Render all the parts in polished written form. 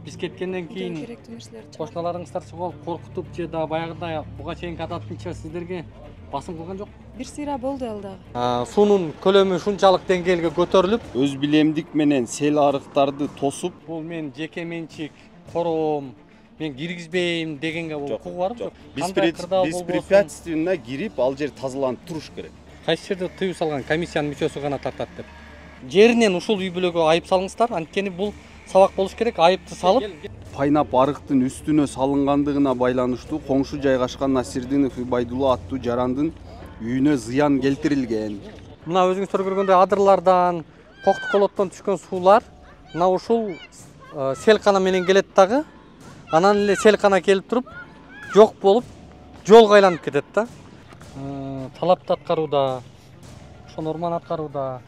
Биз кеткенден кийин керектүү нерселер чыгат. кошуналарыңыздар коркутуп же да баягыдай буга чейинки адатынча сиздерге басым кылган жок? Бир сыйра болду ал дагы. Суунун көлөмү ушунчалык деңгээлге көтөрүлүп, өз билемдик менен сел арыктарды тосуп, бул мен жеке менчик короом, мен киргизбейм дегенге бул укугу барбы жок? биз препятственно кирип ал жер тазаланып туруш керек. Кайсы жерде тыюу салган комиссиянын мүчөсү гана тартат деп. Жеринен ушул үй бүлөгө айып салыңыздар, анткени бул сабак болуш керек. Айыпты салып, Пайнап арыктын үстүнө салынгандыгына байланыштуу коңшу жайгашкан Насирдинов Байдулла аттуу жарандын үйүнө зыян келтирилген. мына өзүңүздөр көргөндөй адырлардан, коктук колоттон түшкөн суулар мына ушул селкана менен келет дагы. Анан эле селкана келип туруп жок болуп, жолго айланып кетет да. Талапты аткарууда, ошо норманы аткарууда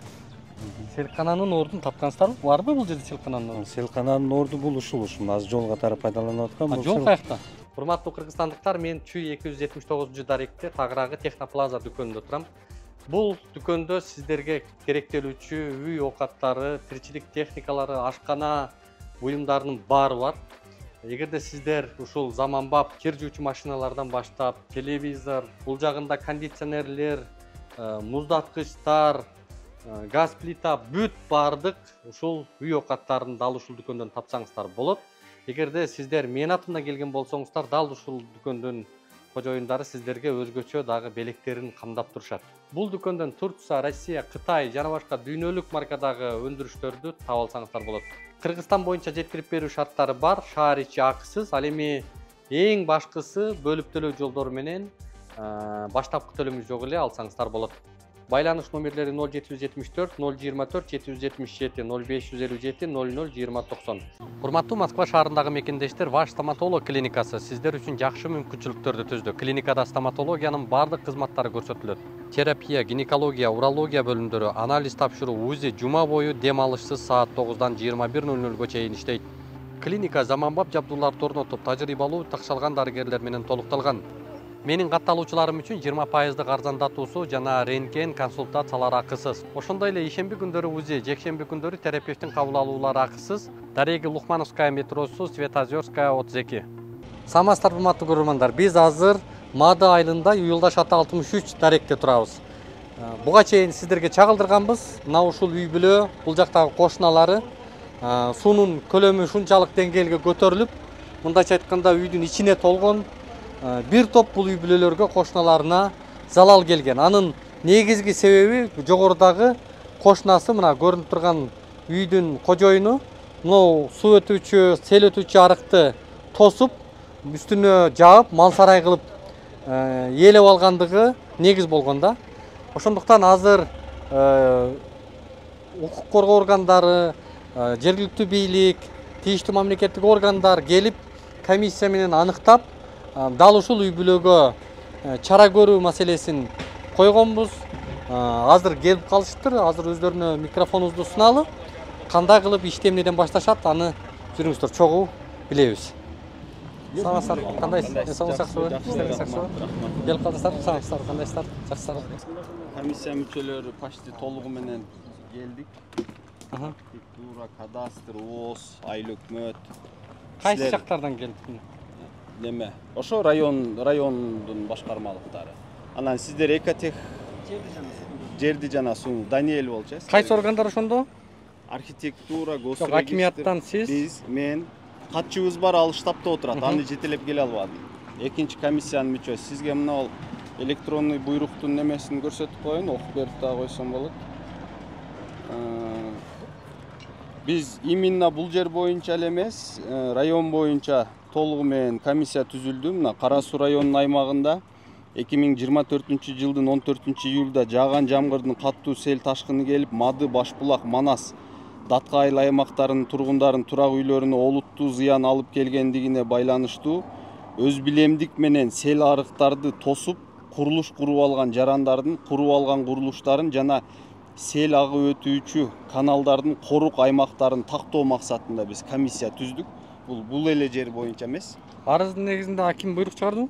селкананын ордун тапкансыздарбы? Барбы бул жерде селкананын орду? Селкананын орду бул ушул маз жол катары пайдаланып аткан. Жол каякта? Урматтуу кыргызстандыктар, мен Чүй 279-даректе Тагыраагы Техноплаза дүкөнүндө турам. Бул дүкөндө сиздерге керектелүүчү үй оокаттары, тиричилик техникалары, ашкана буюмдарынын баары бар. Эгерде сиздер ушул заманбап кир жуучу машиналардан баштап, телевизор, бул жагында кондиционерлер, муздаткычтар, газ плита бүт бардык ушул үй оокаттарын дал ушул дүкөндөн тапсаңыздар болот. Эгерде сиздер менин атымдан келген болсоңуздар, дал ушул дүкөндүн кожоюндары сиздерге өзгөчө дагы белектерин камдап турушат. Бул дүкөндөн Турция, Россия, Кытай жана башка дүйнөлүк маркадагы өндүрүштөрдү таап алсаңыздар болот. Кыргызстан боюнча жеткирип берүү шарттары бар, шаар ичи акысыз. Ал эми эң башкысы бөлүп төлөө жолдору менен баштапкы төлөмү жок эле алсаңыздар болот. Байланыш номерлери 0774 024 777 0557 00 2090. Урматтуу Москва шаарындагы мекендештер, Ваш стоматолог клиникасы сиздер үчүн жакшы мүмкүнчүлүктөрдү түздү. Клиникада стоматологиянын бардык кызматтары көрсөтүлөт. Терапия, гинекология, урология бөлүмдөрү, анализ тапшыруу, УЗИ жума бою дем алышсыз саат 9-дан 21:00-гө чейин иштейт. Клиника заманбап жабдууларды орнотуп, тажрыйбалуу такшалган дарыгерлер менен толукталган. Менин катталуучуларым үчүн 20% арзандатуусу жана рентген консультациялар акысыз. Ошондой эле ишемби күндөрү УЗИ, жекшемби күндөрү терапевттин кабыл алуулары акысыз. Дареги Лухмановская метросу, Светозерская 32. Саламатсыздар урматтуу көрөрмандар. Биз азыр Мады айылында Юлдаш ата 63 даректе турабыз. Буга чейин сиздерге чагылдырганбыз. Мына ушул үй бүлө, бул жактагы кошуналары суунун көлөмү ушунчалык деңгээлге көтөрүлүп, мындайча айтканда үйдүн ичине толгон. Бир топ бул үй бүлөлөргө кошуналарына залал келген. Анын негизги себеби жогорудагы кошунасы, мына көрүнүп турган үйдүн кожоюну мына суу өтүүчү, сел өтүүчү арыкты тосуп, үстүнө жаап, мал сарай кылып ээлеп алгандыгы негиз болгон да. Ошондуктан азыр укук коргоо органдары, жергиликтүү бийлик, тийиштүү мамлекеттик органдар келип комиссия менен аныктап, дал ушул үй бүлөгө чара көрүү маселесин койгонбуз. Азыр келип калышыптыр. Азыр өздөрүнө микрофонубузду суналы. Кандай кылып ишти эмнеден башташат, аны жүрүңүздөр чогуу билебиз. Саламатсыздар, кандайсыздар? Саксыбы? Иштери саксыбы? Келип калдыңыздар, саламатсыздар, кандайсыздар? Жакшысыздар. Комиссия мүчөлөрү почти толугу менен келдик. Архитектура, кадастр, ООС, айыл өкмөт. Кайсы жактардан келип? Неме? Ошо райондун башкармалыктары. Анан сиздер Экотех жерди жана суу Даниэль болчу. Кайсы органдар ошондо? Архитектура, госрегистр. Акимияттан сиз? Биз, мен, катчыбыз бар, ал штабта отурат. Аны жетелеп келе албадым. Экинчи комиссиянын мүчөсү. Сизге мына ол электронный буйруктун немесин көрсөтүп коеюн, окуп берип да койсом болот. Биз именно бул жер боюнча эле эмес, район боюнча толугу менен комиссия түзүлдү. Мына Кара Суу районунун аймагында 2024-жылдын 14-июлда жааган жамгырдын каттуу сел ташкыны келип, Мады, Башбулак, Манас, Датка айыл аймактарынын тургундарын турак үйлөрүнө олуттуу зыян алып келгендигине байланыштуу өз билемдик менен сел арыктарды тосуп, курулуш куруп алган жарандардын куруп алган курулуштарын жана сел агып өтүүчү каналдардын корук аймактарын тактоо максатында биз комиссия түздүк. Бул эле жер боюнча эмес. Арыздын негизинде аким буйрук чыгардыбы?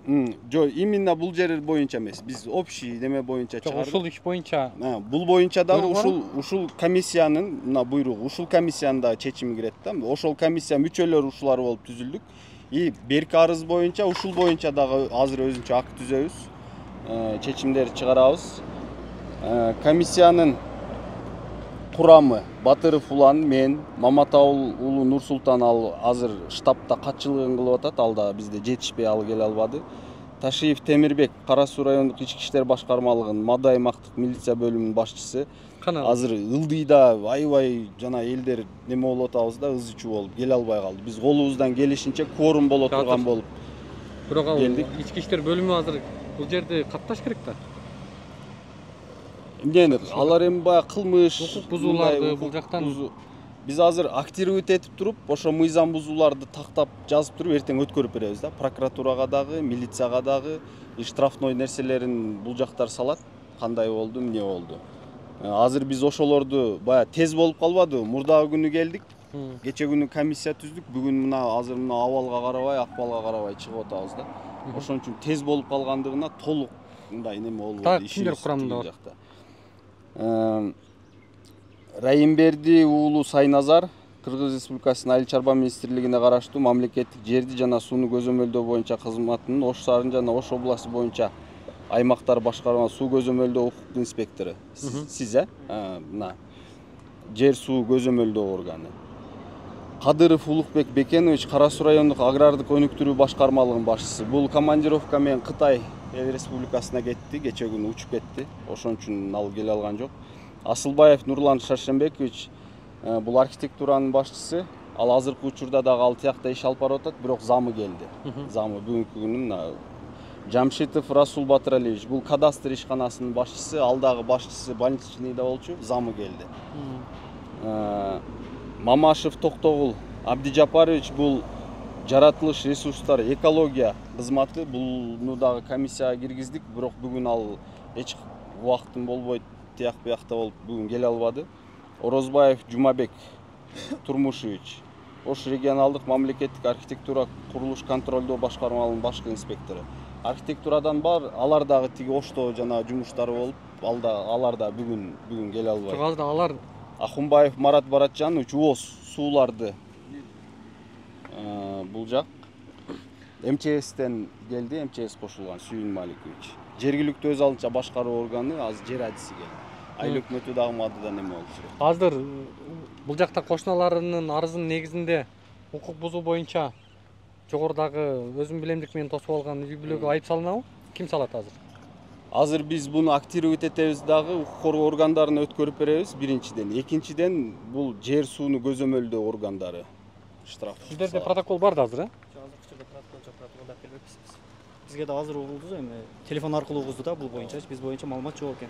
Жок, именно бул жер боюнча эмес. Биз общий неме боюнча Жок, чыгардык. ушул иш боюнча Бул боюнча дагы Буйругу ушул комиссиянын мына буйругу, ушул комиссиянын дагы чечими кирет да. Ошол комиссия мүчөлөр ушулар болуп түзүлдүк. И берки арыз боюнча ушул боюнча дагы азыр өзүнчө акт түзөбүз. Чечимдерди чыгарабыз. Комиссиянын курамы Батыров улан, мен, Маматаул уулу Нурсултан ал азыр штабта катчылыгын кылып атат. Ал да бизде жетишпей ал келе албады. Ташиев Темирбек Кара Суу райондук ички иштер башкармалыгынын Мада аймактык милиция бөлүмүнүн башчысы. кана Азыр ылдыйда аябай жана элдер неме болуп атабыз да, ыз ичүү болуп келе албай калды. Биз колубуздан келишинче кворум боло турган болуп бирок ал келдик. ички иштер бөлүмү азыр бул жерди катташ керек да. Эмне алар эми баягы кылмыш, Укук бузууларды мындай бул жактан биз азыр актировать этип туруп, ошо мыйзам бузууларды тактап жазып туруп эртең өткөрүп беребиз да. Прокуратурага дагы, милицияга дагы штрафной нерселерин бул жактар салат. Кандай болду, эмне болду. Азыр биз ошолорду баягы тез болуп калбадыбы? Мурдагы күнү келдик. Кече күнү комиссия түздүк. Бүгүн мына азыр мына абалга карабай, акыбалга карабай чыгып атабыз да. Ошон үчүн тез болуп калгандыгына толук мындай неме болуп Так, кимдер курамында бар? Райымберди уулу Сайназар Кыргыз Республикасынын Айыл чарба министрлигине караштуу мамлекеттик жерди жана сууну көзөмөлдөө боюнча кызматынын Ош шаарын жана Ош областы боюнча аймактар башкарма суу көзөмөлдөө укук инспектору. Сиз мына жер суу көзөмөлдөө органы. Кадыров Улукбек Бекенович Кара Суу райондук агрардык өнүктүрүү башкармалыгынын башчысы. Бул командировка менен Кытай Республикасына кетти, кече күнү учуп кетти. Ошон үчүн ал келе алган жок. Асылбаев Нурлан Шаршембекович бул архитектуранын башчысы. Ал азыркы учурда дагы ал тиякта иш алып барып атат, бирок замы келди. Замы бүгүнкү күнү мына Жамшитов Расул Батыралиевич бул кадастр ишканасынын башчысы, ал дагы башчысы больничныйда болчу, замы келди. Мамашев Токтогул Абдижапарович бул жаратылыш ресурстар экология кызматы, булну дагы комиссияга киргиздик, бирок бүгүн ал эч убактым болбойт, тияк биякта болуп бүгүн келе албады. Орозбаев Жумабек Турмушевич Ош регионалдык мамлекеттик архитектура курулуш контролдоо башкармалыгынын башкы инспектору. Архитектурадан бар, алар дагы тиги Ошто жана жумуштары болуп, алар да бүгүн келе албайт. Жок, азыр алар Ахунбаев Марат Баратжанович УОЗ сууларды бул жак МЧСтен келди, МЧС кошулган Сүйүн Маликович. Жергиликтүү өз алынча башкаруу органы азыр жер адиси келди. Айыл өкмөтү дагы мадыдан эме болчу. азыр бул жакта кошуналарынын арызынын негизинде укук бузуу боюнча жогорудагы өзүм билемдик менен тосуп алган үй бүлөгө айып салынабы? Ким салат азыр? Азыр биз буну актировать этебиз дагы, укук коргоо органдарына өткөрүп беребиз биринчиден. Экинчиден бул жер сууну көзөмөлдөө органдары штраф. Сиздерде протокол бар да азыр, Азыркыча протокол да келбеппиз. Бизге да азыр угулду, эми телефон аркылуу угулду да бул боюнча, биз боюнча маалымат жок экен.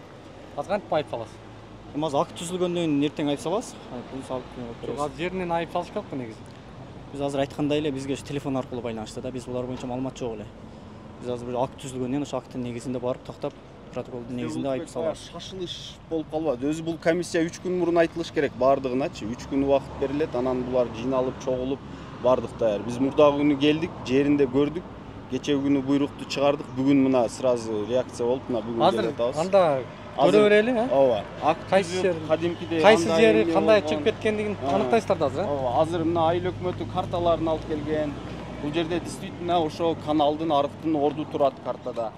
Азыр кантип айып саласыз? Эми азыр акт түзүлгөндөн кийин эртең айып салабыз. Бул салып Жок, беребиз. азыр жеринен айып салыш керекпи негизи? Биз азыр айткандай эле бизге телефон аркылуу байланышты да, биз булар боюнча маалымат жок эле. Биз азыр бир акт түзүлгөндөн кийин ошо акттын негизинде барып тактап, протоколдун негизинде айып салабыз. Шашылыш болуп калбады. Өзү бул комиссия 3 күн мурун айтылыш керек бардыгыначы. 3 күн убакыт берилет, анан булар жыйналып, чогулуп бардык даяр. Биз мурдагы күнү келдик, жеринде көрдүк. Кече күнү буйрукту чыгардык. Бүгүн мына сразу реакция болуп, мына бүгүн Азыр келип атабыз. анда көрө берели, Ооба. Акт Кайсы түзүп, жер? кадимкидей Кайсы кандай жери эмне кандай болгон. чыгып кеткендигин аныктайсыздар да азыр, Ооба. Азыр мына айыл өкмөтү карталарын алып келген. Бул жерде действительно ошо каналдын арктын орду турат картада.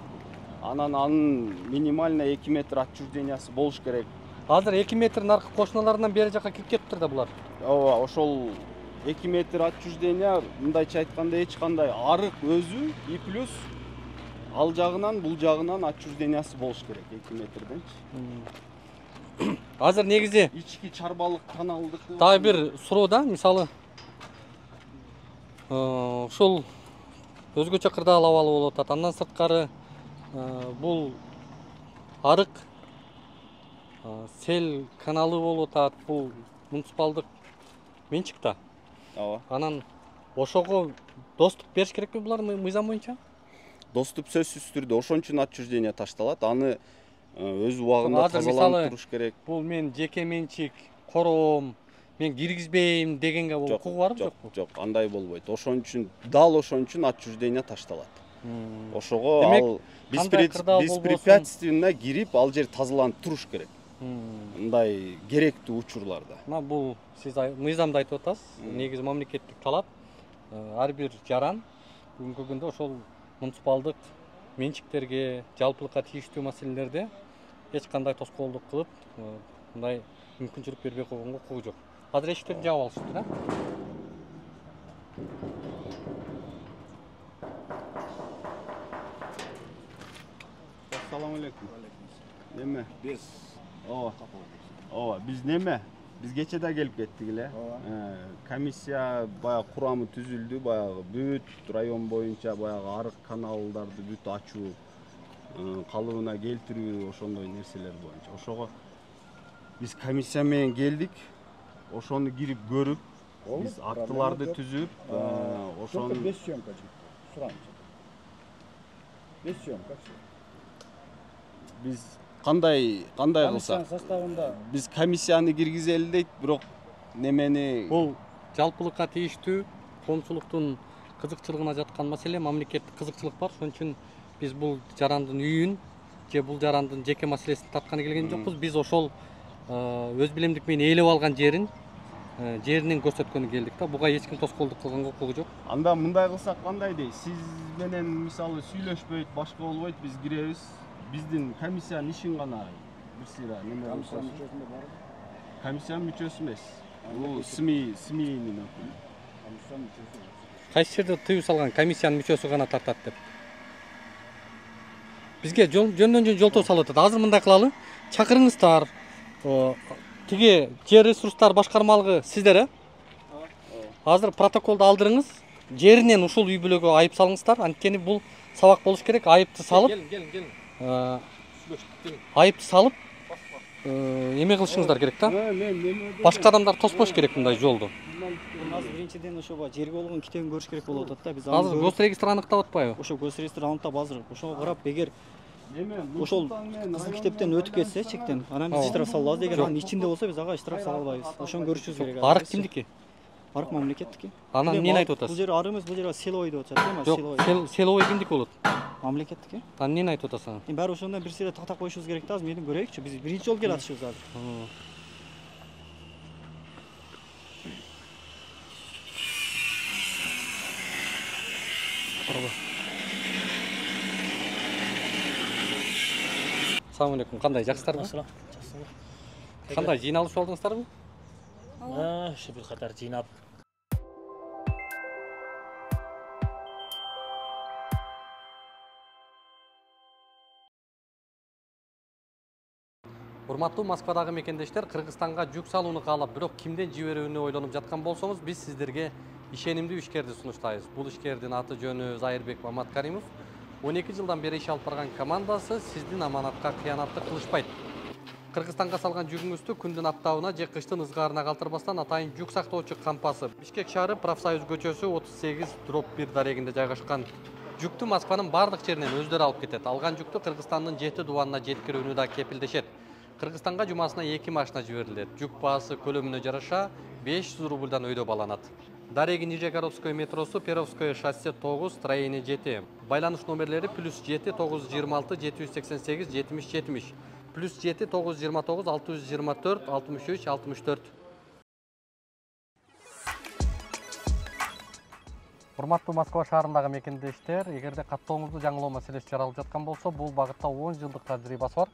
Анын минимально 2 метр отчуждениясы болуш керек. Азыр 2 метр наркы кошуналарынан бери жака кирип кетиптир да булар. Ооба, ошол 2 метр отчуждение, мындайча айтканда эч кандай арык өзү и плюс ал жагынан бул жагынан отчуждениясы болуш керек 2 метрденчи. Азыр негизи Ички чарбалык каналдыкы. дагы бир суроо да, мисалы ушул өзгөчө кырдаал абалы болуп атат. Андан сырткары бул арык сел каналы болуп атат. Бул муниципалдык менчик да. Ооба. Анан ошого доступ бериш керекпи булар мыйзам боюнча? Доступ сөзсүз түрдө ошон үчүн отчуждение ташталат. Аны өз убагында Азыр тазаланып мисалы туруш керек. Бул мен жеке менчик короом, мен киргизбейм дегенге бул укугу барбы жокпу? Жок, андай болбойт. Ошон үчүн дал ошон үчүн отчуждение ташталат. Ошого Демек, ал кандай кырдаал болбосун? беспрепятственно кирип ал жер тазаланып туруш керек. Мындай керектүү учурларда. Мына бул сиз мыйзамда айтып атасыз. Негизи мамлекеттик талап ар бир жаран бүгүнкү күндө ошол муниципалдык менчиктерге, жалпылыкка тийиштүү маселелерде эч кандай тоскоолдук кылып, мындай мүмкүнчүлүк бербей койгонго укугу жок. Азыр эшиктерди жаап алышыптыр, а? Assalamu alaikum. Neme? Biz. Ооба, биз неме? Биз кече да келип кеттик эле. Комиссия баягы курамы түзүлдү, баягы бүт район боюнча баягы арык каналдарды бүт ачуу, калыбына келтирүү, ошондой нерселер боюнча. Ошого биз комиссия менен келдик. Ошону кирип көрүп, биз актыларды түзүп, ошону Без съемка. Сразу. Без съемка. биз кандай Комиссияның кылсак? составында Биз комиссияны киргизели дейт, бирок немени Бул жалпылыкка тийиштүү коомчулуктун кызыкчылыгына жаткан маселе, мамлекеттик кызыкчылык бар. Ошон үчүн биз бул жарандын үйүн же бул жарандын жеке маселесин тартканы келген жокпуз. Биз ошол өз билемдик менен ээлеп алган жеринен көрсөткөнү келдик да. Буга эч ким тоскоолдук кылганга укугу жок. анда мындай кылсак кандай дейт? Сиз менен мисалы сүйлөшпөйт, башка болбойт, биз киребиз. Биздин комиссиянын ишин гана бир сыйра неме комиссия кылсак. мүчөсүндө бар. Комиссиянын мүчөсү эмес. Бул СМИнин өкүлү. Комиссия мүчөсү. Кайсы жерде тыюу салган комиссиянын мүчөсү гана тартат деп. Бизге жөндөн жөн жолтоо салып атат. Азыр мындай кылалы. Чакырыңыздар. Тиги жер ресурстар башкармалыгы сиздер, э? Азыр протоколду алдырыңыз. Жеринен ушул үй бүлөгө айып салыңыздар. Анткени бул сабак болуш керек. Айыпты салып, айыпты салып, эме кылышыңыздар керек да. Башка адамдар тоспош керек мындай жолду. Азыр биринчиден ошо жерге болгон китебин көрүш керек болуп атат да. Биз Азыр госрегистр аныктап атпайбы? ошо госрегистр аныктап азыр ошого карап эгер ошол кызыл китептен өтүп кетсе чектен, анан биз штраф салабыз. Эгер анын ичинде болсо биз ага штраф сала албайбыз. Ошону көрүшүбүз керек. Арык кимдики? Арык мамлекеттики. Анан эмнени айтып Бул атасыз? жер арык эмес, бул жер селой деп атышат, эми Жок, селой. селовой кимдики болот? Мамлекеттики. Анан эмнени айтып атасың? Эми баары ошондон бир сыйра тактап коюшубуз керек да. Азыр мени көрөйүкчү. Биз биринчи жолу келе атышыбыз азыр. Assalamu алейкум. Кандай, жакшысыздарбы? Кандай, жыйналышып алдыңыздарбы? Ушу бир катар жыйнап Урматтуу Москвадагы мекендештер, Кыргызстанга жүк салууну каалап, бирок кимден жиберүүнү ойлонуп жаткан болсоңуз, биз сиздерге ишенимдүү ишкерди сунуштайбыз. Бул ишкердин аты жөнү Зайырбек Маматкаримов. 12 жылдан бери иш алып барган командасы сиздин аманатка кыянатты кылышпайт. Кыргызстанга салган жүгүңүздү күндүн аптабына же кыштын ызгаарына калтырбастан атайын жүк сактоочу кампасы Бишкек шаары Профсоюз көчөсү 38/1 дарегинде жайгашкан жүктү Москванын бардык жеринен өздөрү алып кетет. Алган жүктү Кыргызстандын 7 дубанына жеткирүүнү да кепилдешет. Кыргызстанга жумасына 2 машина жиберилет. Жүк баасы көлөмүнө жараша 500 рубльдан өйдө баланат. Дареги Нижегородское метросу, Перовское шоссе 9, строение 7. Байланыш номерлери +7 926 788 70 70. +7 929 624 63 64. Урматтуу Москва шаарындагы мекендештер, эгерде каттооңузду жаңылоо маселеси жаралып жаткан болсо, бул багытта 10 жылдык тажрыйбасы бар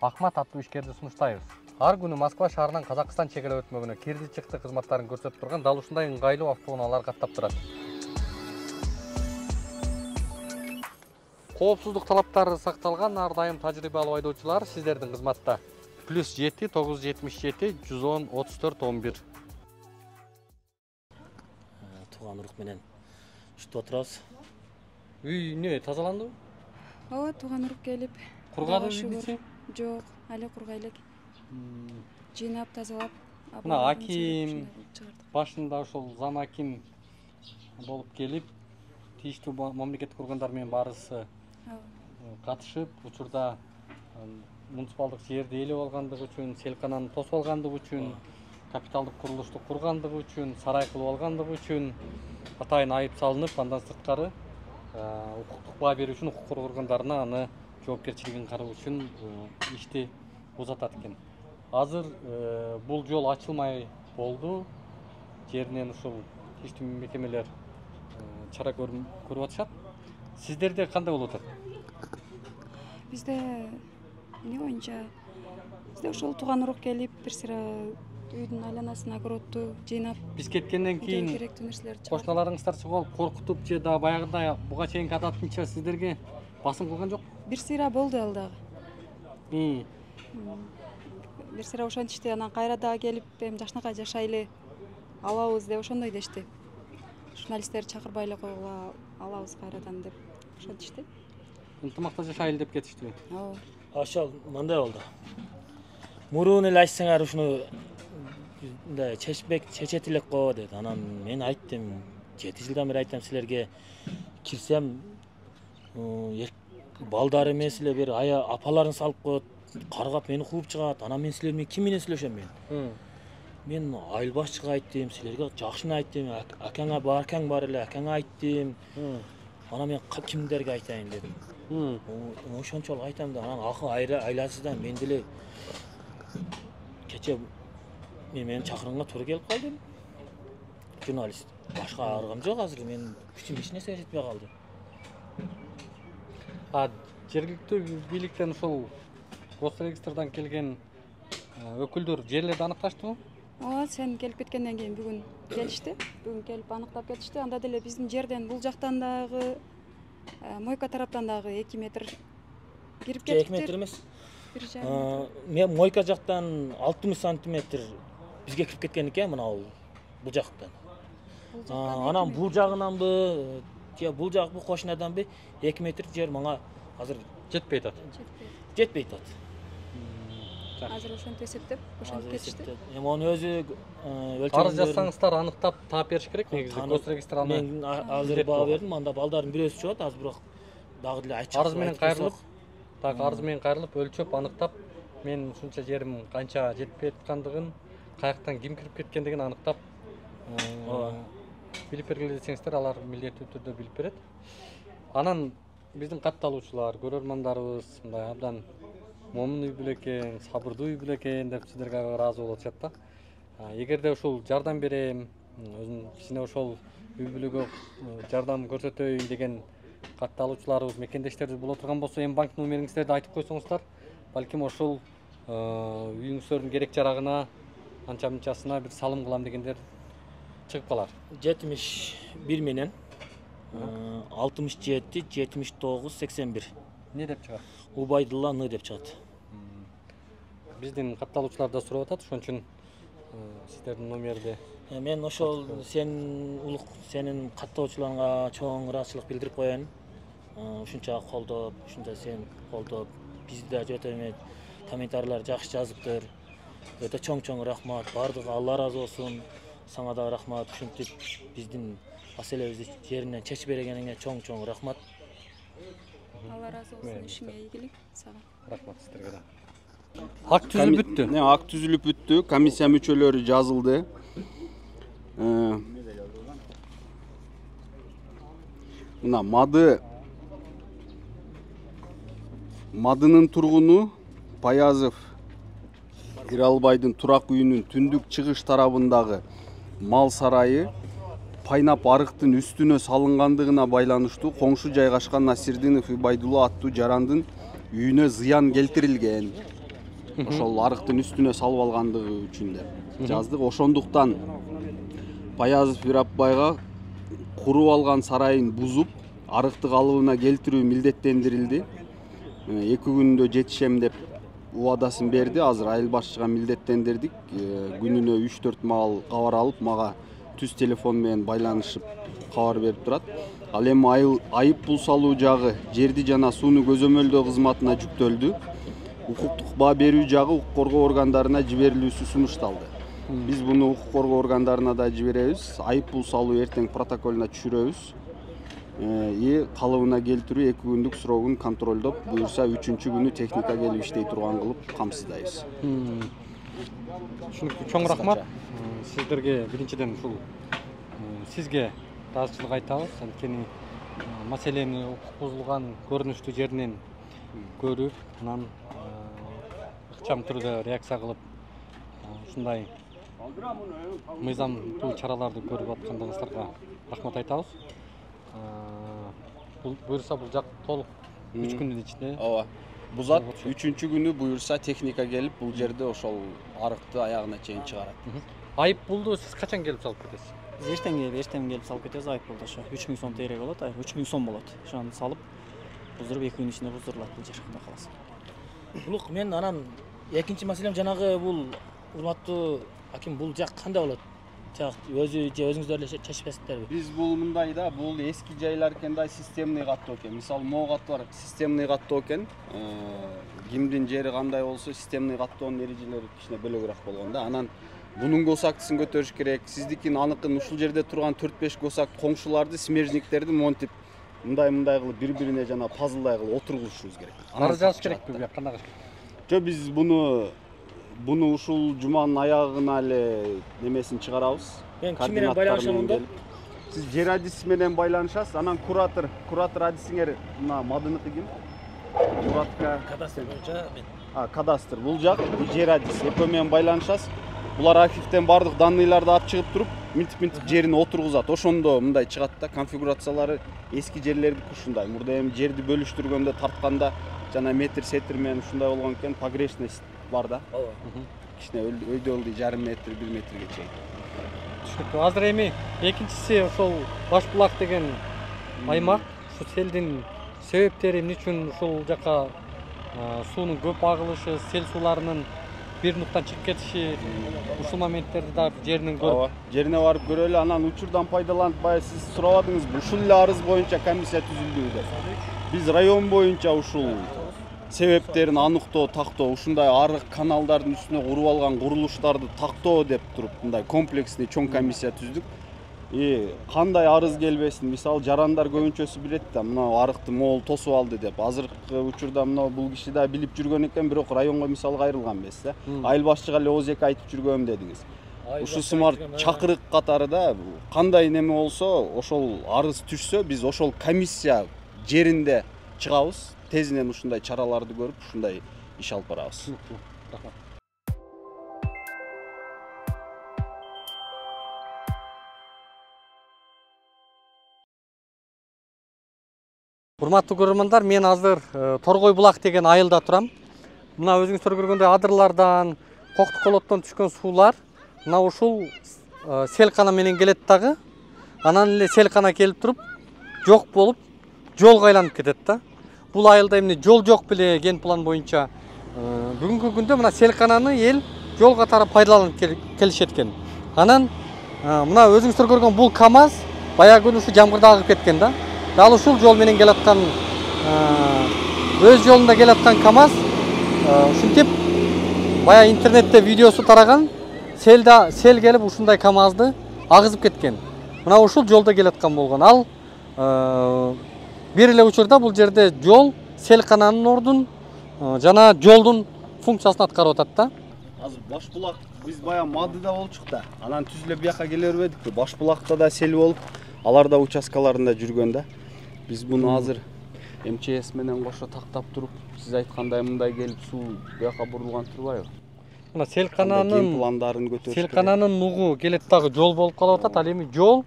Ахмат аттуу ишкерди сунуштайбыз. Ар күнү Москва шаарынан Казакстан чегара өтмөгүнө кирди чыкты кызматтарын көрсөтүп турган дал ушундай ыңгайлуу автоунаалар каттап турат. Коопсуздук талаптары сакталган ар дайым тажрыйбалуу айдоочулар сиздердин кызматта. +7 977 110 34 11. тууган урук менен иштеп отурабыз. Үй эмне тазаландыбы? Ооба, тууган урук келип. Кургады Алла шүгүр. үйдү? Жок, али кургай элек. Жыйнап тазалап. Мына аким башында ошол зам аким болуп келип, тийиштүү мамлекеттик органдар менен баарысы катышып, учурда муниципалдык жерди ээлеп алгандыгы үчүн, селкананы тосуп алгандыгы үчүн, капиталдык курулушту кургандыгы үчүн, сарай кылып алгандыгы үчүн атайын айып салынып, андан сырткары укуктук баа берүү үчүн укук коргоо органдарына аны жоопкерчилигин кароо үчүн ишти узатат экен. Азыр бул жол ачылмай болду. Жеринен ушул иштүү мекемелер чара көрүп атышат. Сиздерде кандай болуп атат? Бизде эмне боюнча бизде ошол тууган урук келип бир сыра үйдүн айланасына огородду жыйнап Биз кеткенден кийин керектүү нерселерди чыгарып. кошуналарыңыздар чыгып коркутуп же да баягыдай буга чейинки адатынча сиздерге басым кылган жок? Бир сыйра болду ал дагы. М, Бир сыйра ошентишти, анан кайра дагы келип эми жакшынакай жашайлы алабыз деп ошондой дешти. Журналисттерди чакырбай эле койгула алабыз кайрадан деп ошентишти. ынтымакта жашайлы деп кетиштиби? Ооба. Ошол мындай болду. Мурун эле айтсаңар ушуну мындай чечет элек го деди. Анан мен айттым, 7 жылдан бери айтам силерге, кирсем балдар эмес эле бир апаларын салып коет, каргап мени кууп чыгат. Анан мен силер менен ким менен сүйлөшөм мен? Мен айыл башчыга айттым, силерге жакшыны айттым, акаңа баркаң бар эле, акаңа айттым. Анан мен кимдерге айтайын дедим. Ошончолук айтам да, анан акы айласыздан мен деле кече мени чакырганга туура келип калдым. Журналист. Башка аргам жок азыр, мен күчүм эч нерсеге жетпей калды. Жергиликтүү бийликтен ушул Госрегистрдан келген өкүлдөр жерлерди аныкташтыбы? Ооба, сен келип кеткенден кийин бүгүн келишти. Бүгүн келип аныктап кетишти. Анда деле биздин жерден бул жактан дагы Мойка тараптан дагы 2 метр кирип кетиптир. 2 метр эмес. 1,5 Мен Мойка жактан 60 сантиметр бизге кирип кеткен экен, мына бул жактан. Анан бул жагынанбы, же бул жакпы кошунаданбы 2 метр жер мага азыр Жетпей атат. жетпей атат. Азыр ошентип эсептеп, ошентип кетишти. Эми аны өзү Арыз жазсаңыздар аныктап таап бериш керек негизи. Госрегистр аны мен азыр баа бердим, анда балдардын бирөөсү чыгат, азыр бирок дагы деле айтчак. арыз менен кайрылып, арыз менен кайрылып өлчөп аныктап, мен ушунча жерим канча жетпей аткандыгын, каяктан ким кирип кеткендигин аныктап билип бергиле десеңиздер, алар милдеттүү түрдө билип берет. Анан биздин катталуучулар, көрөрмандарыбыз мындай абдан момун үй бүлөкең, сабырдуу үй бүлөкең деп сиздерге ыраазы болуп атышат да. Эгерде ушул жардам берем, өзүнүн кичине ошол үй бүлөгө жардам көрсөтөйүн деген катталуучуларыбыз, мекендештерибиз боло турган болсо, эми банк номериңиздерди айтып койсоңуздар, балким ошол үйүңүздөрдүн керек жарагына, анча мынчасына бир салым кылам дегендер чыгып калар. 71 менен 67 79 81. Не деп чыгат? Убайдулла Ны деп чыгат. Биздин катталуучулар да сурап атат, ошон үчүн сиздердин номерди. Мен ошол сенин каттоочуларыңа чоң ыраазычылык билдирип коеюн. Ушунча колдоп, ушунча сен колдоп, бизди да өтө эме комментарийлер жакшы жазыптыр. Өтө чоң рахмат. Бардыгы Алла ыраазы болсун. Сага да рахмат. Ушинтип биздин маселебизди жеринен чечип бергениңе чоң рахмат. Алла разы болсун, ишиңе ийгилик. Сага Рахмат сиздерге да. Ак түзүлүп бүттү. Ак түзүлүп бүттү. Комиссия мүчөлөрү жазылды. Мына Мадынын тургуну Паязов Иралбайдын турак үйүнүн түндүк чыгыш тарабындагы мал сарайы пайнап арыктын үстүнө салынгандыгына байланыштуу коңшу жайгашкан Насирдинов Убайдулла аттуу жарандын үйүнө зыян келтирилген. Ошол арыктын үстүнө салып алгандыгы үчүн деп жаздык. Ошондуктан Паязов Ирапбайга куруп алган сарайын бузуп, арыкты калыбына келтирүү милдеттендирилди. 2 күндө жетишем деп убадасын берди. Азыр айыл башчыга милдеттендирдик. Күнүнө 3-4 маал кабар алып, мага түз телефон менен байланышып кабар берип турат. Ал эми айып пул салуу жагы жерди жана сууну көзөмөлдөө кызматына жүктөлдү. Укуктук баа берүү жагы укук коргоо органдарына жиберилүүсү сунушталды. Биз буну укук коргоо органдарына да жиберебиз. Айып пул салуу эртең протоколуна түшүрөбүз. Калыбына келтирүү 2 күндүк срогун контролдоп, буюрса 3-чү күнү техника келип иштей турган кылып камсыздайбыз. Түшүнүктүү, чоң рахмат. Сиздерге биринчиден ушул сизге ыраазычылык айтабыз. Анткени маселени укук бузулган көрүнүштүү жеринен көрүп, анан ыкчам түрдө реакция кылып, ушундай мыйзамдуу чараларды көрүп аткандыгыңыздарга рахмат айтабыз. Буюрса бул жак толук 3 күндүн ичинде. Ооба. Бузат 3-чү күнү буюрса техника келип бул жерде ошол арыкты аягына чейин чыгарат. Айып булду сиз качан келип салып кетесиз? Биз эртең келип салып кетебиз, айып болду ошо. 3000 сом тереги болот, 3000 сом болот. Ошону салып буздуруп 2 күн ичинде буздурулат бул жер, кандай каласа. Улук, мен анан экинчи маселем жанагы бул урматтуу аким, бул жак кандай болот? Жак өзү же өзүңүздөр эле чечпесиңерби? Биз бул мындай да, бул эски жайлар экен да, системный каттоо экен. Мисалы, могу кат бар, системный каттоо экен. Кимдин жери кандай болсо, системный каттоонун эрежелери кичине бөлөгүрөөк болгон да. Анан бунун госактысын көтөрүш керек. Сиздикин, аныкын ушул жерде турган 4-5 госак коңшуларды, смежниктерди монтип мындай кылып бири-бирине жана пазлдай кылып отургузушубуз керек. Ары жазыш керекпи бияк кандай? Жо, биз буну ушул жуманын аягына эле немесин чыгарабыз. Мен ким менен байланышамын да? Сиз жер адиси менен байланышасыз. Анан куратор адисиңер мына мадыныкі ким? Муратка. Кадастр боюнча мен. Кадастр. Бул жак жер адиси. Экөө менен байланышасыз. Булар архивден бардык данныйларды алып чыгып туруп, минтип жерине отургузат. Ошондо мындай чыгат да, конфигурациялары эски жерлердики ушундай. Мурда эми жерди бөлүштүргөндө, тартканда жана метр сетир менен ушундай болгон экен, погрешность бар да. Ооба. Кичине өйдөлдү 1,5 метр, 1 метрге чейин. Түшүнүктүү. Азыр эми экинчиси ошол Башбулак деген аймак, ушу селдин себептери эмне үчүн ушул жака суунун көп агылышы, сел сууларынын бир нуктан чыгып кетиши, ушул моменттерди да жеринен көрүп. Ооба, жерине барып көрөлү. Анан учурдан пайдаланып, баягы сиз сурабадыңызбы, ушул эле арыз боюнча комиссия түзүлдү деп. Биз район боюнча ушул себептерин аныктоо, тактоо, ушундай арык каналдардын үстүнө куруп алган курулуштарды тактоо деп туруп мындай комплексный чоң комиссия түздүк. Кандай арыз келбесин, мисалы жарандар көбүнчөсү билет да, мына арыкты могул тосуп алды деп. Азыркы учурда мына бул киши да билип жүргөн экен, бирок районго мисалы кайрылган эмес да. Айыл башчыга эле ооз-эки айтып жүргөм дедиңиз. Ушу сымар чакырык катары да кандай неме болсо, ошол арыз түшсө, биз ошол комиссия жеринде чыгабыз. Тезинен ушундай чараларды көрүп, ушундай иш алып барабыз. Урматтуу көрөрмандар, мен азыр Торгой булак деген айылда турам. Мына өзүңүздөр көргөндөй адырлардан, коктук колоттон түшкөн суулар мына ушул селкана менен келет дагы. Анан эле селкана келип туруп, жок болуп, жолго айланып кетет да. Бул айылда эмне жол жок беле ген план боюнча. Бүгүнкү күндө мына селкананы эл жол катары пайдаланып келишет экен. Анан мына өзүңүздөр көргөн бул КАМАЗ баягы ушу жамгырда агып кеткен да. Дал ушул жол менен келаткан өз жолунда келаткан КАМАЗ ушинтип баягы интернетте видеосу тараган, сел келип ушундай КАМАЗды агызып кеткен. Мына ушул жолдо келаткан болгон. Ал бир эле учурда бул жерде жол, селкананын ордун жана жолдун функциясын аткарып атат да. Азыр Башбулак биз баягы Мадыда болчук да. Анан түзүлө бияка келе бербедикпи? Башбулакта да сел болуп, алар да участкаларында жүргөн да. Биз муну азыр МЧС менен кошо тактап туруп, сиз айткандай мындай келип суу бияка бурулган турбайбы? Мына селкананын пландарын көтөрүш. Селкананын нугу келет дагы жол болуп калып атат. Ал эми жол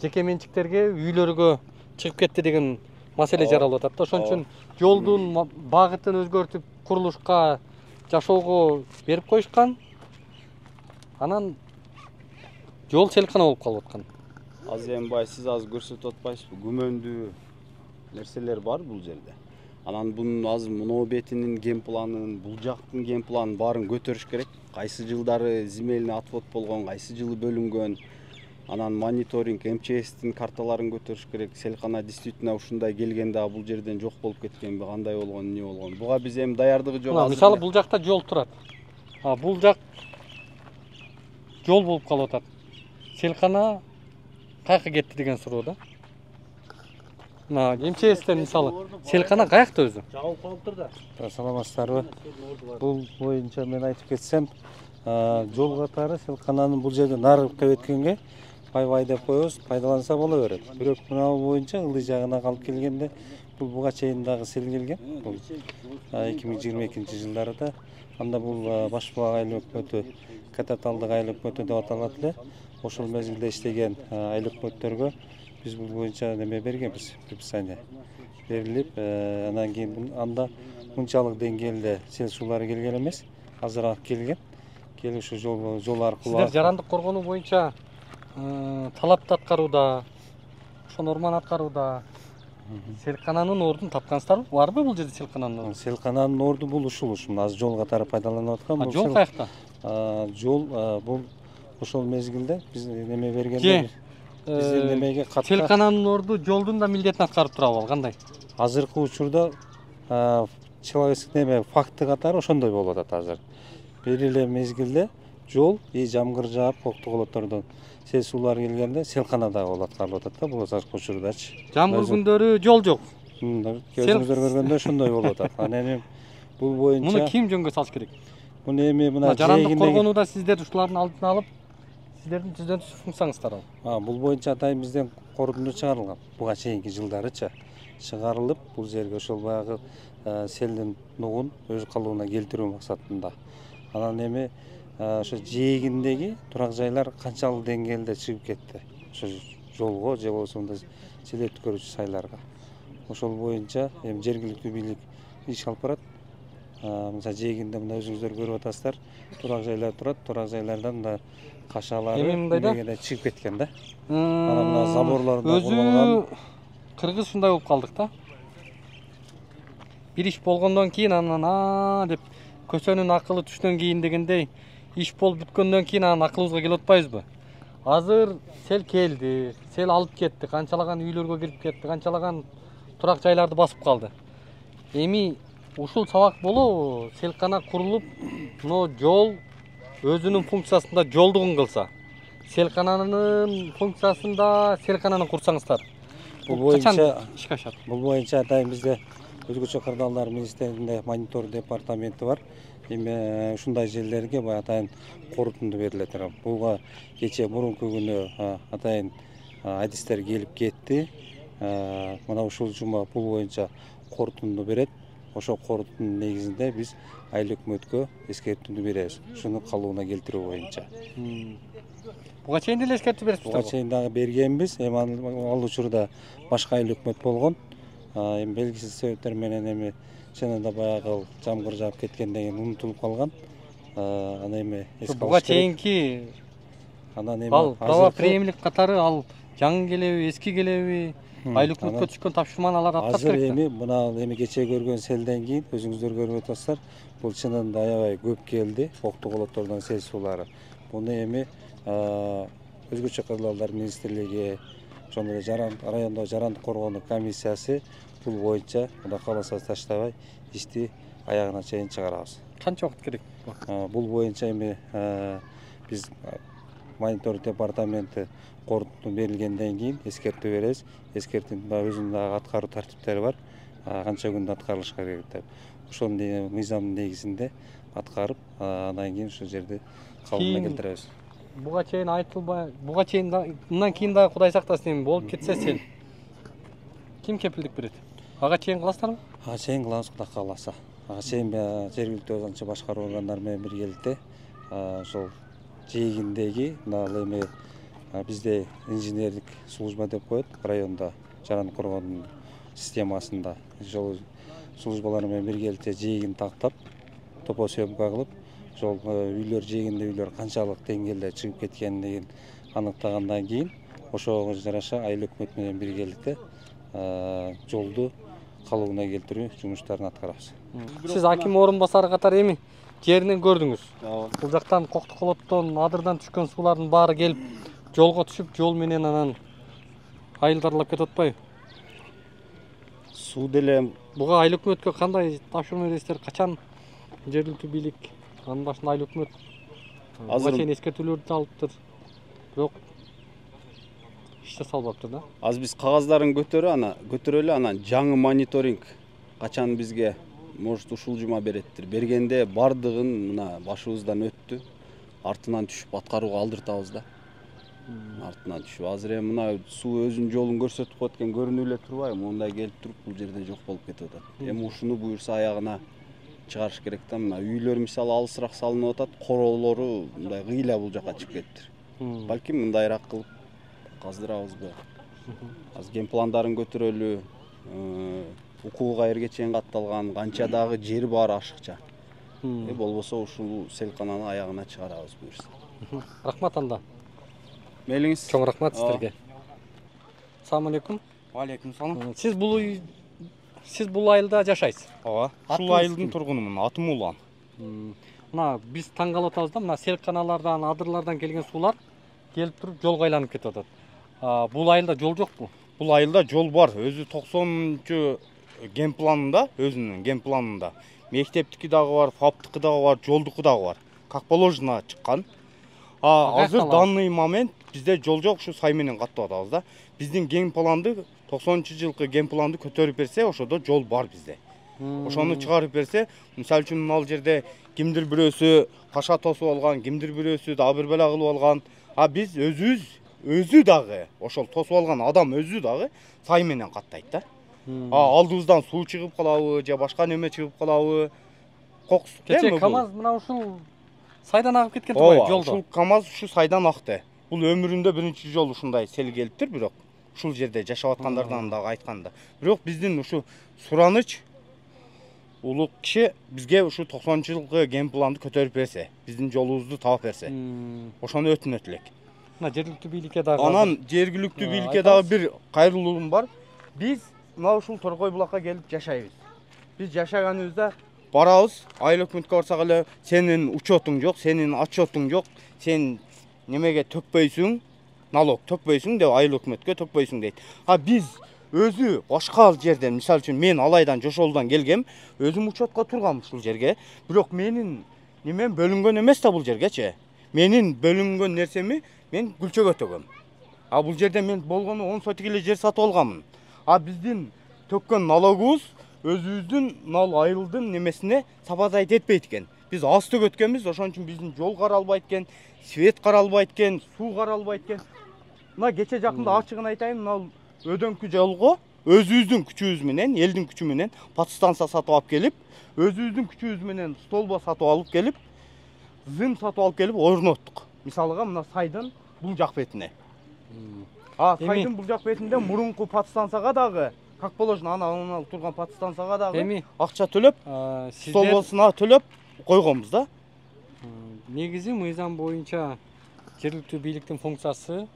жеке менчиктерге, үйлөргө чыгып кетти деген маселе жаралып атат да. Ошон үчүн жолдун багытын өзгөртүп, курулушка, жашоого берип коюшкан. Анан жол селкана болуп калып аткан. Азыр эми бай сиз азыр көрсөтүп атпайсызбы? Күмөндүү нерселер бар бул жерде. Анан бунун азыр мынау бетинин ген планын, бул жактын ген планын баарын көтөрүш керек. Кайсы жылдары земельный отвод болгон, кайсы жылы бөлүнгөн. Анан мониторинг, МЧСтин карталарын көтөрүш керек. Селкана действительно ушундай келгенде бул жерден жок болуп кеткенби, кандай болгон, эмне болгон. Буга биз эми даярдыгы жок. Мисалы бул жакта жол турат. Бул жак жол болуп калып атат. Селкана каяка кетти деген суроо да. Мына МЧСтен мисалы селкана каякта өзү? Жагылып калыптыр да. Саламатсыздарбы? Бул боюнча мен айтып кетсем, жол катары селкананын бул жерден нарыкка өткөнгө бай деп коебуз, пайдаланса боло берет. Бирок мына боюнча ылдый жагына калып келгенде бул буга чейин дагы сел келген. Бул 2022 жылдарда анда бул баш булак айлык өкмөтү, кататалдык айлык өкмөтү деп аталат эле. Ошол мезгилде иштеген айлык өкмөттөргө биз бул боюнча неме бергенбиз, предписание берилип, андан кийин анда мынчалык деңгээлде сел суулары келген эмес. Азыраак келген. Келип ушу жол аркылуу. Сиздер жарандык коргонуу боюнча талапты аткарууда, ошо орман аткарууда селкананын ордун тапкансыздарбы? Барбы бул жерде селкананын орду? Селкананын орду бул ушул азыр жол катары пайдаланып аткан. Жол каякта? Жол бул ошол мезгилде биз неме бергенде биздин немеге катка селкананын орду жолдун да милдетин аткарып турабы ал кандай? азыркы учурда человеческий неме факты катары ошондой болуп атат азыр. Бир эле мезгилде жол жамгыр жаап октоголоттордон сел суулар келгенде селкана дагы болуп аткарылып атат да бул азыркы учурдачы. Жамгыр күндөрү жол жок. Өзүңүздөр көргөндө ошондой болуп атат. Анан эми бул боюнча Муну ким жөнгө салыш керек? Муну эми мына жарандык коргонууда сиздер ушулардын алдын алып, сиздердин түздөн функцияңыздар ал. Бул боюнча атайын бизден корутунду чыгарылган. Буга чейинки жылдарычы чыгарылып, бул жерге ошол баягы селдин нугун өз калыбына келтирүү максатында. Анан эми ошо жээгиндеги турак жайлар канчалык деңгээлде чыгып кетти? Ошо жолго же болбосо сел өткөрүүчү сайларга. Ошол боюнча эми жергиликтүү бийлик иш алып барат. Мына жээгинде мына өзүңүздөр көрүп атасыздар, турак жайлар турат, турак жайлардан да кашалары эмегеде чыгып кеткен да. Анан мына заборлордон өзү кыргыз ушундай болуп калдык да. Бир иш болгондон кийин анан деп көсөнүн акылы түштөн кийин дегендей иш болуп бүткөндөн кийин анан акылыбызга келип атпайбызбы? Азыр сел келди, сел алып кетти, канчалаган үйлөргө кирип кетти, канчалаган турак жайларды басып калды. Эми ушул сабак болобу? Селкана курулуп, мына жол өзүнүн функциясында жолдугун кылса, селкананын функциясында селкананы курсаңыздар. Бул боюнча ишке ашат. Бул боюнча атайын бизде өзгөчө кырдаалдар министрлигинде монитор департаменти бар. Эми ушундай жерлерге баягы атайын корутунду берилет. Буга кече мурунку күнү атайын адистер келип кетти. Мына ушул жума бул боюнча корутунду берет. Ошол корутундун негизинде биз айыл өкмөткө эскертүүнү беребиз. Ушуну калыбына келтирүү боюнча. Буга чейин деле эскертүү берипсиз. Буга чейин дагы бергенбиз. Эми ал учурда башка айыл өкмөт болгон. Эми белгисиз себептер менен эми чынында баягы жамгыр жаап кеткенден кийин унутулуп калган. Анан эми эске алыш. Буга чейинки анан эми ал правоприемник катары ал жаңы келеби, эски келеби? Айыл өкмөткө түшкөн тапшырманы алар аткарып азыр берет. эми мына эми кече көргөн селден кийин өзүңүздөр көрүп атасыздар. Бул чынында аябай көп келди, октоголоттордон сел суулары. Буну эми өзгөчө кырдаалдар министрлиги, ошондой эле райондо жарандык коргонуу комиссиясы бул боюнча Кудай кааласа таштабай ишти аягына чейин чыгарабыз. Канча убакыт керек? Бул боюнча эми биз монитор департаменти корутунду берилгенден кийин эскертүү беребиз. Эскертүүнүн дагы өзүнүн дагы аткаруу тартиптери бар. Канча күндө аткарылыш керек деп. Ошол мыйзамдын негизинде аткарып, андан кийин ушул жерди калыбына келтиребиз. Буга чейин айтылбай, буга чейин мындан кийин дагы Кудай сактасын эми болуп кетсе сел. Ким кепилдик берет? Ага чейин кыласыздарбы? Ага чейин кылабыз, Кудай кааласа. Ага чейин жергиликтүү өзүнчө башкаруу органдары менен биргеликте ошол жээгиндеги мына эми бизде инженерлик служба деп коет районда жарандык коргоонун системасында ошол службалар менен биргеликте жээгин тактап топо съемка кылып ошол үйлөр жээгинде үйлөр канчалык деңгээлде чыгып кеткендигин аныктагандан кийин ошого жараша айыл өкмөт менен биргеликте жолду калыбына келтирүү жумуштарын аткарабыз. Сиз аким орун басары катары эми жеринен көрдүңүз. Бул жактан Коктоколоттон, Адырдан түшкөн суулардын баары келип жолго түшүп, жол менен анан айылдарлап кетип атпайбы? Суу деле Буга айыл өкмөткө кандай тапшырма бересиздер? Качан жергиликтүү бийлик анын башында айыл өкмөт буга чейин эскертүүлөрдү алыптыр. Бирок иш жасалбаптыр да. Азыр биз кагаздарын көтөрөлү анан жаңы мониторинг качан бизге может ушул жума береттир. Бергенде бардыгын мына башыбыздан өттү. Артынан түшүп аткарууга алдыртабыз да. артынан түшүп азыр эми мына суу өзүнүн жолун көрсөтүп коет экен көрүнүп эле турбайбы мындай келип туруп бул жерде жок болуп кетип атат эми ушуну буюрса аягына чыгарыш керек да мына үйлөр мисалы алысыраак салынып атат короолору мындай кыйла бул жака чыгып кетиптир балким мындайраак кылып каздырабызбы азыр ген пландарын көтөрөлү укуга эрге чейин катталган канча дагы жер бар ашыкча болбосо ушул селкананы аягына чыгарабыз буюрса Рахмат анда. мейлиңиз Чоң рахмат сіздерге. Assalamu алейкум. Алейкум салам. Сіз бұл айылда жашайсыз? Ооба. Ушул айылдын тургунумун. Атым Улан. Мына биз таң калып атабыз да, мына селканалардан, адырлардан келген суулар келип туруп жолго айланып кетип атат. Бул айылда жол жокпу? Бул айылда жол бар. Өзү 90-чы ген планында, өзүнүн ген планында. Мектептики дагы бар, фаптыкы дагы бар, жолдуку дагы бар. Как положено чыккан. Азыр данный момент бизде жол жок, ушу сай менен каттап атабыз да. Биздин ген планды 90-жылкы ген планды көтөрүп берсе, ошодо жол бар бизде. Ошону чыгарып берсе, мисалы үчүн мына жерде кимдир бирөөсү каша тосуп алган, кимдир бирөөсү дагы бир бала кылып алган. Биз өзү дагы, ошол тосуп алган адам өзү дагы сай менен каттайт да. Алдыбыздан суу чыгып калабы, же башка неме чыгып калабы? Кокус. Кече КамАЗ мына ушул сайдан агып кеткен турбайбы жолдо? Ушул КамАЗ ушу сайдан акты. Бул өмүрүндө биринчи жолу ушундай сел келиптир, бирок ушул жерде жашап аткандардан дагы айтканда. Бирок биздин ушу сураныч улук киши бизге ушу 90-жылкы ген планды көтөрүп берсе, биздин жолубузду таап берсе. Ошону өтүнөт элек. Мына жергиликтүү бийликке дагы. Анан жергиликтүү бийликке дагы бир кайрылуум бар. Биз мына ушул Торгой булакка келип жашайбыз. Биз жашаганыбызда барабыз, айыл өкмөткө барсак эле сенин учетуң жок, сенин отчетуң жок, сен немеге төкпөйсүң, налог төкпөйсүң деп айыл өкмөткө төкпөйсүң дейт. Биз өзү башка жерден, мисалы үчүн мен Алайдан, Жошолдон келгем, өзүм учетко тургам ушул жерге. Бирок менин немем бөлүнгөн эмес да бул жергечи. Менин бөлүнгөн нерсеми мен Гүлчөгө төгөм. Бул жерде мен болгону 10 сотик эле жер сатып алганмын. Биздин төккөн налогубуз өзүбүздүн мал айылдын немесине сапазайт этпейт экен. Биз аз төгөткөнбүз, ошон үчүн биздин жол каралбайт экен, свет каралбайт экен, суу каралбайт экен. Мына кече жакында ачыгын айтайын, мына өдөңкү жолго өзүбүздүн күчүбүз менен, элдин күчү менен подстанция сатып алып келип, өзүбүздүн күчүбүз менен столба сатып алып келип, зым сатып алып келип орноттук. Мисалга мына сайдын бул жак бетине. Сайдын бул жак бетинде мурунку подстанцияга дагы, как положено, ана турган подстанцияга дагы акча төлөп, столбасына төлөп койгонбуз да. Негизи мыйзам боюнча жергиликтүү бийликтин функциясы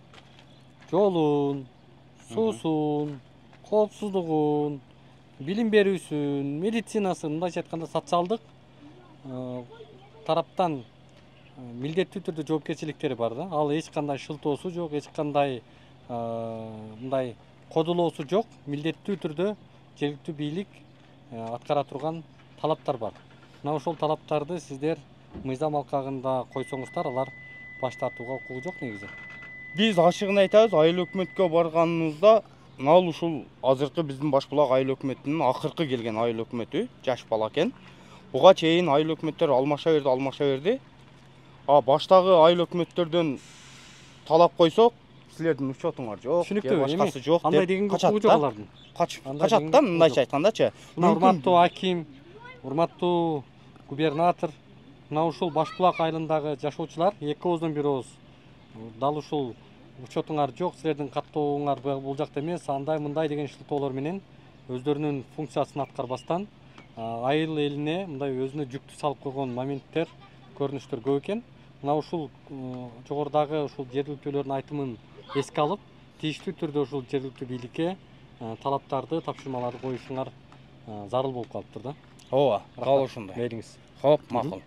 жолун, суусун, коопсуздугун, билим берүүсүн, медицинасын, мындайча айтканда социалдык тараптан милдеттүү түрдө жоопкерчиликтери бар да. Ал эч кандай шылтоосу жок, эч кандай мындай кодулоосу жок. Милдеттүү түрдө жергиликтүү бийлик аткара турган талаптар бар. Мына ошол талаптарды сиздер мыйзам алкагында койсоңуздар, алар баш тартууга укугу жок негизи. Биз ачыгын айтабыз, айыл өкмөткө барганыбызда, ушул азыркы биздин Башбулак айыл өкмөтүнүн акыркы келген айыл өкмөтү, жаш бала экен. Буга чейин айыл өкмөттөр алмаша берди. Баштагы айыл өкмөттөрдөн талап койсок, силердин учетуңар жок, башкасы жок деп качат да. Качат да, мындайча айткандачы. Урматтуу аким, урматтуу губернатор, мына ушул Башбулак айылындагы жашоочулар эки ооздон бир ооз дал ушул учетуңар жок, силердин каттооңар бул жакта эмес, андай мындай деген шылтоолор менен өздөрүнүн функциясын аткарбастан айыл элине мындай өзүнө жүктү салып койгон моменттер, көрүнүштөр көп экен. Мына ушул жогорудагы ушул жергиликтүүлөрдүн айтымын эске алып, тийиштүү түрдө ушул жергиликтүү бийликке талаптарды, тапшырмаларды коюшуңар зарыл болуп калыптыр да. Ооба, дал ошондой. Мейлиңиз. Хоп, макул.